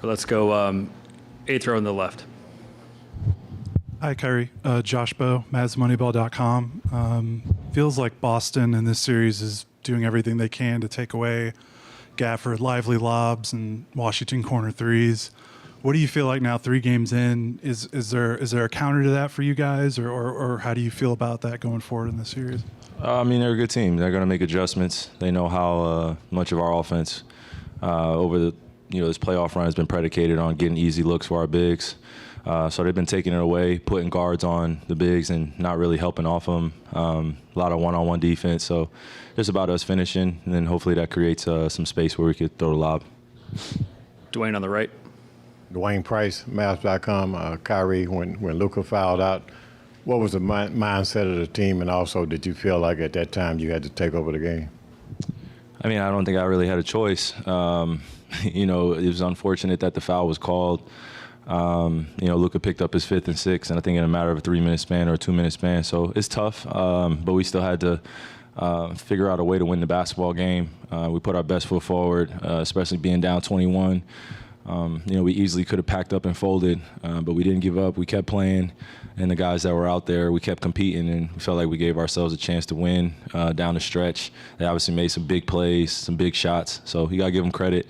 Let's go eighth row on the left. Hi, Kyrie. Josh Bowe, MavsMoneyball.com. Feels like Boston in this series is doing everything they can to take away Gafford lively lobs and Washington corner threes. What do you feel like now, 3 games in? Is there a counter to that for you guys, or how do you feel about that going forward in this series? I mean, they're a good team. They're going to make adjustments. They know how much of our offense over the this playoff run has been predicated on getting easy looks for our bigs. So they've been taking it away, putting guards on the bigs and not really helping off them. A lot of one-on-one defense. So just about us finishing, and then hopefully that creates some space where we could throw the lob. Dwayne on the right. Dwayne Price, Mavs.com. Kyrie, when Luka fouled out, what was the mindset of the team, and also did you feel like at that time you had to take over the game? I mean, I don't think I really had a choice. It was unfortunate that the foul was called. Luka picked up his 5th and 6th, and I think in a matter of a 3-minute span or a 2-minute span. So it's tough, but we still had to figure out a way to win the basketball game. We put our best foot forward, especially being down 21. We easily could have packed up and folded, but we didn't give up. We kept playing, and the guys that were out there, we kept competing, and we felt like we gave ourselves a chance to win down the stretch. They obviously made some big plays, some big shots, so you got to give them credit.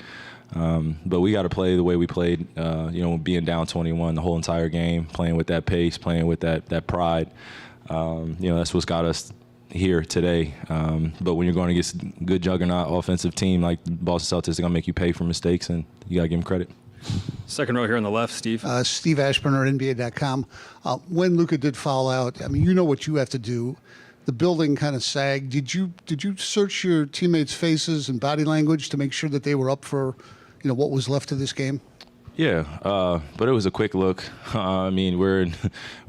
But we got to play the way we played, being down 21 the whole entire game, playing with that pace, playing with that pride. That's what's got us here today. But when you're going against a good juggernaut offensive team like the Boston Celtics, they're going to make you pay for mistakes, and you got to give them credit. Second row here on the left, Steve. Steve Ashburner at NBA.com. When Luka did foul out, I mean, you know what you have to do. The building kind of sagged. Did you search your teammates' faces and body language to make sure that they were up for, what was left of this game? Yeah, but it was a quick look. I mean, we're in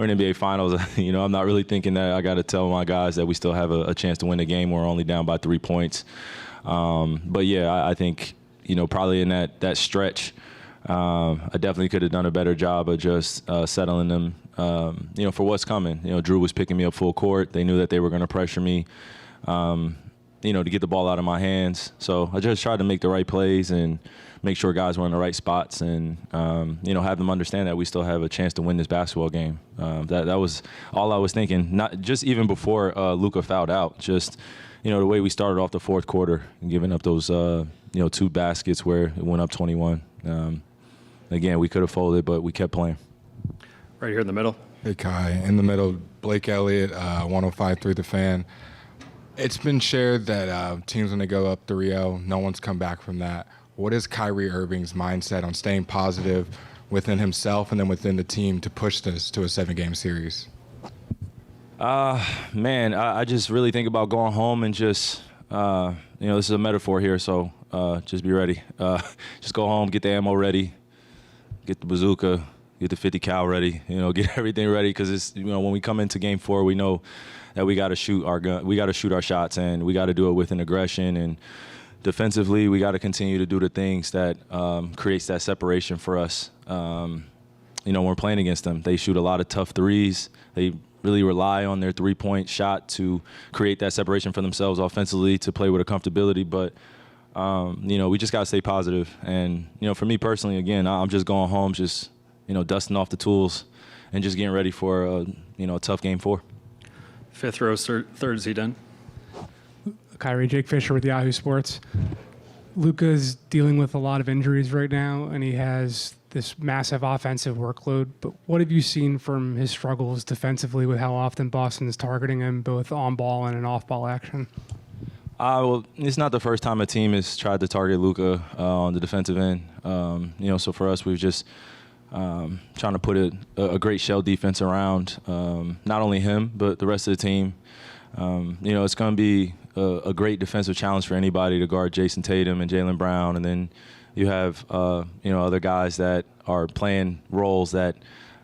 NBA Finals. I'm not really thinking that I got to tell my guys that we still have a chance to win the game. We're only down by 3 points. But yeah, I think probably in that stretch, I definitely could have done a better job of just settling them. For what's coming. Drew was picking me up full court. They knew that they were going to pressure me, to get the ball out of my hands. So I just tried to make the right plays and make sure guys were in the right spots and, have them understand that we still have a chance to win this basketball game. That was all I was thinking, not just even before Luka fouled out, just, the way we started off the fourth quarter and giving up those, 2 baskets where it went up 21. Again, we could have folded, but we kept playing. Right here in the middle. Hey, Kai. In the middle, Blake Elliott, 105.3 The Fan. It's been shared that teams, when they go up 3-0, no one's come back from that. What is Kyrie Irving's mindset on staying positive within himself and then within the team to push this to a 7-game series? I just really think about going home and just, this is a metaphor here, so just be ready. Just go home, get the ammo ready, get the bazooka, get the 50 cal ready, get everything ready, because it's, when we come into game 4, we know that we got to shoot our gun, we got to shoot our shots, and we got to do it with an aggression. And defensively, we got to continue to do the things that creates that separation for us. When we're playing against them, they shoot a lot of tough threes. They really rely on their 3-point shot to create that separation for themselves offensively, to play with a comfortability. But we just got to stay positive. And for me personally, again, I'm just going home, just dusting off the tools and just getting ready for a tough game 4. Fifth row, third, is he done? Kyrie, Jake Fisher with Yahoo Sports. Luka's dealing with a lot of injuries right now, and he has this massive offensive workload. But what have you seen from his struggles defensively with how often Boston is targeting him, both on ball and in off ball action? Well, it's not the first time a team has tried to target Luka on the defensive end. So for us, we've just trying to put a great shell defense around not only him, but the rest of the team. It's going to be a great defensive challenge for anybody to guard Jason Tatum and Jaylen Brown. And then you have, other guys that are playing roles that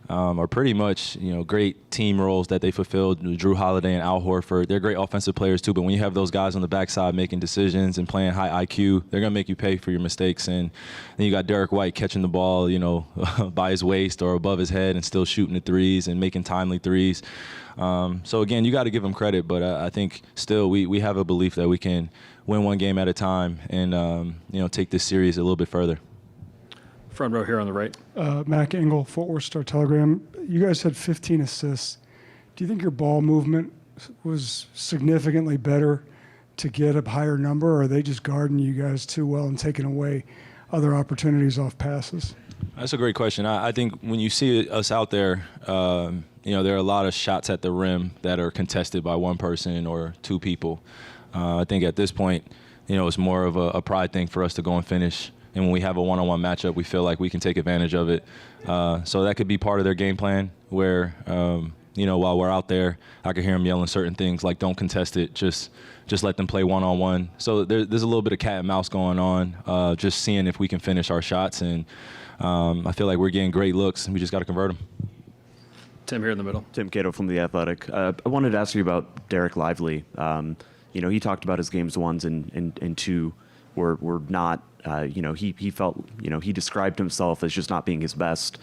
are pretty much, great team roles that they fulfilled. Drew Holiday and Al Horford, they're great offensive players too. But when you have those guys on the backside making decisions and playing high IQ, they're going to make you pay for your mistakes. And then you got Derek White catching the ball, by his waist or above his head and still shooting the threes and making timely threes. So again, you got to give them credit, but I think still we have a belief that we can win one game at a time and take this series a little bit further. Front row here on the right. Mac Engel, Fort Worth Star-Telegram. You guys had 15 assists. Do you think your ball movement was significantly better to get a higher number, or are they just guarding you guys too well and taking away other opportunities off passes? That's a great question. I think when you see us out there, there are a lot of shots at the rim that are contested by one person or two people. I think at this point, it's more of a pride thing for us to go and finish. And when we have a one-on-one matchup, we feel like we can take advantage of it. So that could be part of their game plan where, while we're out there, I could hear them yelling certain things like, don't contest it, just let them play one-on-one. So there's a little bit of cat and mouse going on, just seeing if we can finish our shots. And I feel like we're getting great looks, and we just got to convert them. Tim here in the middle. Tim Cato from The Athletic. I wanted to ask you about Derek Lively. He talked about his games 1 and 2 were not, he felt, he described himself as just not being his best,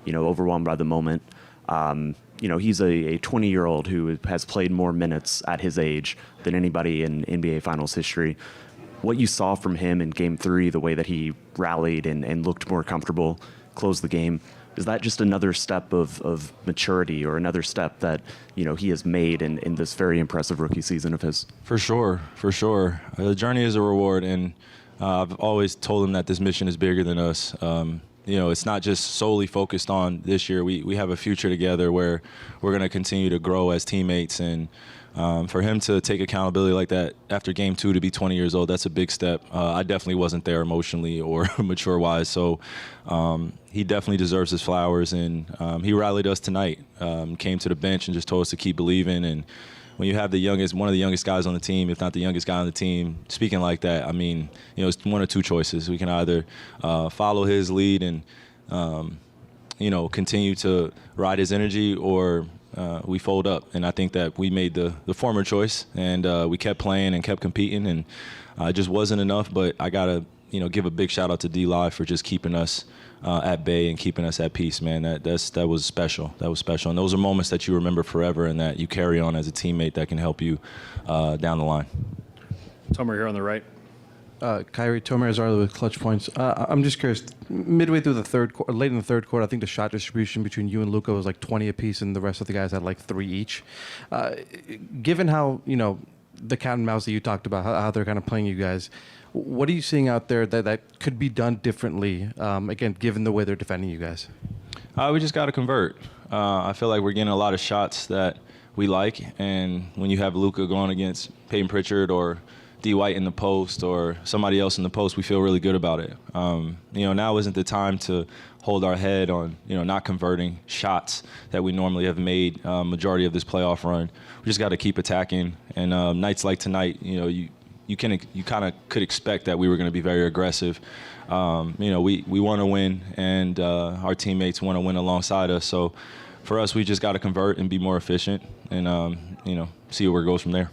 overwhelmed by the moment. He's a 20-year-old who has played more minutes at his age than anybody in NBA Finals history. What you saw from him in Game 3, the way that he rallied and looked more comfortable, closed the game, is that just another step of maturity or another step that, he has made in this very impressive rookie season of his? For sure. The journey is a reward, and I've always told him that this mission is bigger than us. It's not just solely focused on this year. We have a future together where we're going to continue to grow as teammates. And for him to take accountability like that after Game 2 to be 20 years old, that's a big step. I definitely wasn't there emotionally or mature-wise. So he definitely deserves his flowers. And he rallied us tonight, came to the bench and just told us to keep believing. And when you have one of the youngest guys on the team, if not the youngest guy on the team, speaking like that, it's one of two choices. We can either follow his lead and, continue to ride his energy, or we fold up. And I think that we made the former choice, and we kept playing and kept competing, and it just wasn't enough. But I got to, give a big shout out to D-Live for just keeping us at bay and keeping us at peace, man. That was special. That was special. And those are moments that you remember forever and that you carry on as a teammate that can help you down the line. Tomer here on the right. Kyrie, Tomer Azarlo with Clutch Points. I'm just curious, midway through the third quarter, late in the third quarter, I think the shot distribution between you and Luka was like 20 apiece, and the rest of the guys had like 3 each. Given how, the cat and mouse that you talked about, how they're kind of playing you guys, what are you seeing out there that could be done differently, again, given the way they're defending you guys? We just got to convert. I feel like we're getting a lot of shots that we like, and when you have Luka going against Peyton Pritchard or D. White in the post or somebody else in the post, we feel really good about it. Now isn't the time to hold our head on, not converting shots that we normally have made majority of this playoff run. We just got to keep attacking. And nights like tonight, you kind of could expect that we were going to be very aggressive. We want to win, and our teammates want to win alongside us. So for us, we just got to convert and be more efficient, and see where it goes from there.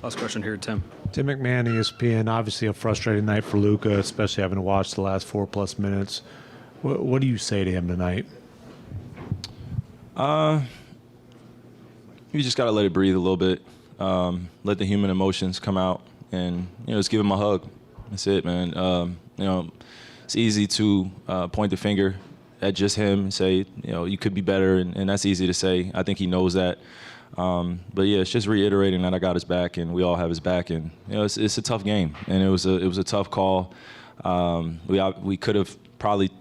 Last question here, Tim. Tim McMahon, ESPN. Obviously a frustrating night for Luka, especially having to watch the last 4+ minutes. What do you say to him tonight? You just got to let it breathe a little bit. Let the human emotions come out, and just give him a hug. That's it, man. It's easy to point the finger at just him and say, you could be better, and that's easy to say. I think he knows that. But yeah, it's just reiterating that I got his back, and we all have his back, and it's a tough game, and it was a tough call. We could have probably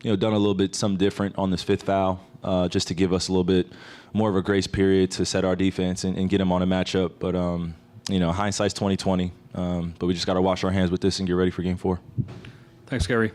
done a little bit something different on this 5th foul, just to give us a little bit more of a grace period to set our defense and get him on a matchup. But hindsight's 20/20. But we just got to wash our hands with this and get ready for Game 4. Thanks, Gary.